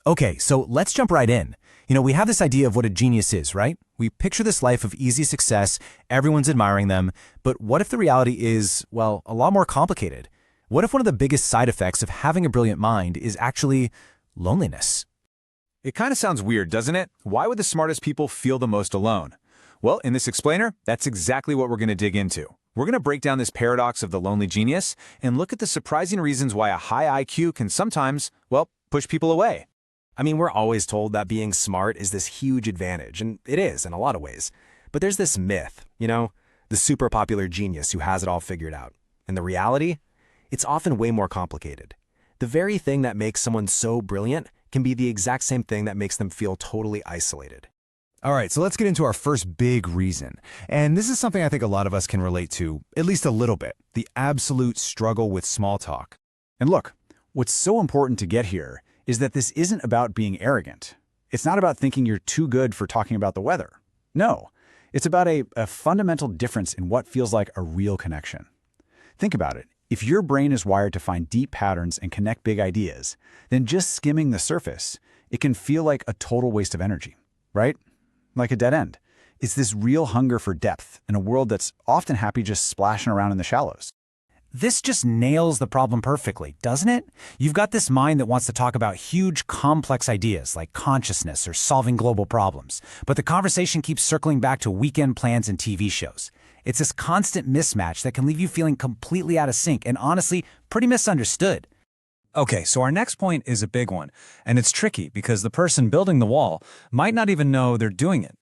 Okay, so let's jump right in. We have this idea of what a genius is, right? We picture this life of easy success, everyone's admiring them, but what if the reality is, well, a lot more complicated? What if one of the biggest side effects of having a brilliant mind is actually loneliness? It kind of sounds weird, doesn't it? Why would the smartest people feel the most alone? Well, in this explainer, that's exactly what we're going to dig into. We're going to break down this paradox of the lonely genius and look at the surprising reasons why a high IQ can sometimes, well, push people away. We're always told that being smart is this huge advantage, and it is in a lot of ways. But there's this myth, the super popular genius who has it all figured out. And the reality? It's often way more complicated. The very thing that makes someone so brilliant can be the exact same thing that makes them feel totally isolated. All right, so let's get into our first big reason. And this is something I think a lot of us can relate to, at least a little bit, the absolute struggle with small talk. And look, what's so important to get here is that this isn't about being arrogant. It's not about thinking you're too good for talking about the weather. No, it's about a fundamental difference in what feels like a real connection. Think about it. If your brain is wired to find deep patterns and connect big ideas, then just skimming the surface, it can feel like a total waste of energy, right? Like a dead end. It's this real hunger for depth in a world that's often happy just splashing around in the shallows. This just nails the problem perfectly, doesn't it? You've got this mind that wants to talk about huge, complex ideas like consciousness or solving global problems, but the conversation keeps circling back to weekend plans and TV shows. It's this constant mismatch that can leave you feeling completely out of sync and honestly, pretty misunderstood. Okay, so our next point is a big one, and it's tricky because the person building the wall might not even know they're doing it.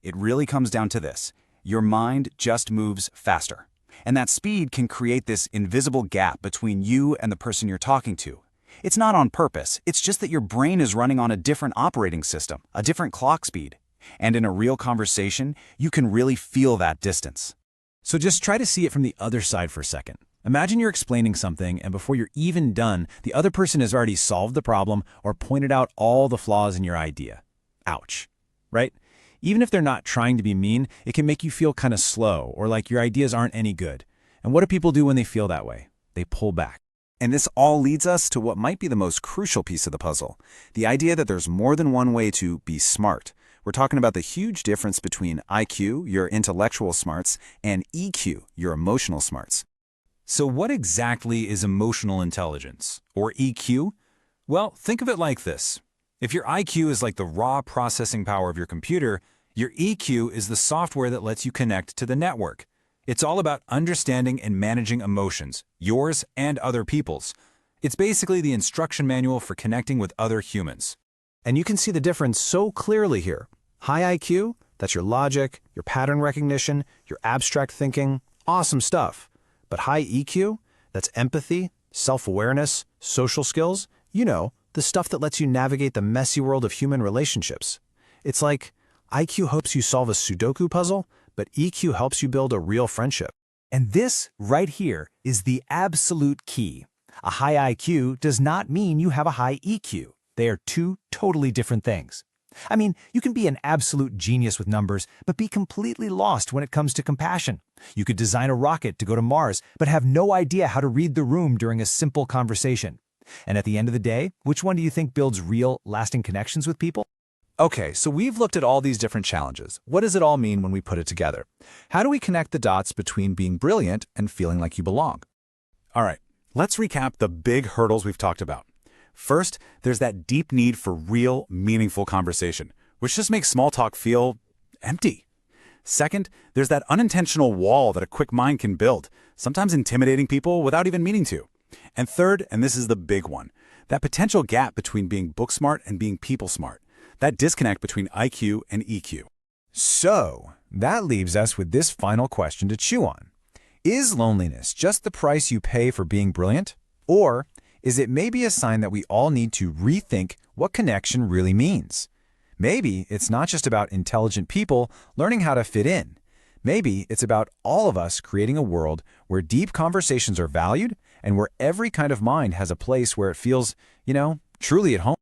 It really comes down to this. Your mind just moves faster. And that speed can create this invisible gap between you and the person you're talking to. It's not on purpose, it's just that your brain is running on a different operating system, a different clock speed. And in a real conversation, you can really feel that distance. So just try to see it from the other side for a second. Imagine you're explaining something, and before you're even done, the other person has already solved the problem or pointed out all the flaws in your idea. Ouch, right? Even if they're not trying to be mean, it can make you feel kind of slow or like your ideas aren't any good. And what do people do when they feel that way? They pull back. And this all leads us to what might be the most crucial piece of the puzzle, the idea that there's more than one way to be smart. We're talking about the huge difference between IQ, your intellectual smarts, and EQ, your emotional smarts. So what exactly is emotional intelligence, or EQ? Well, think of it like this. If your IQ is like the raw processing power of your computer, your EQ is the software that lets you connect to the network. It's all about understanding and managing emotions, yours and other people's. It's basically the instruction manual for connecting with other humans. And you can see the difference so clearly here. High IQ, that's your logic, your pattern recognition, your abstract thinking, awesome stuff. But high EQ, that's empathy, self-awareness, social skills, the stuff that lets you navigate the messy world of human relationships. It's like IQ helps you solve a Sudoku puzzle, but EQ helps you build a real friendship. And this right here is the absolute key. A high IQ does not mean you have a high EQ. They are two totally different things. You can be an absolute genius with numbers, but be completely lost when it comes to compassion. You could design a rocket to go to Mars, but have no idea how to read the room during a simple conversation. And at the end of the day, which one do you think builds real, lasting connections with people? Okay, so we've looked at all these different challenges. What does it all mean when we put it together? How do we connect the dots between being brilliant and feeling like you belong? All right, let's recap the big hurdles we've talked about. First, there's that deep need for real, meaningful conversation, which just makes small talk feel empty. Second, there's that unintentional wall that a quick mind can build, sometimes intimidating people without even meaning to. And third, and this is the big one, that potential gap between being book smart and being people smart, that disconnect between IQ and EQ. So, that leaves us with this final question to chew on. Is loneliness just the price you pay for being brilliant? Or is it maybe a sign that we all need to rethink what connection really means? Maybe it's not just about intelligent people learning how to fit in. Maybe it's about all of us creating a world where deep conversations are valued and where every kind of mind has a place where it feels, truly at home.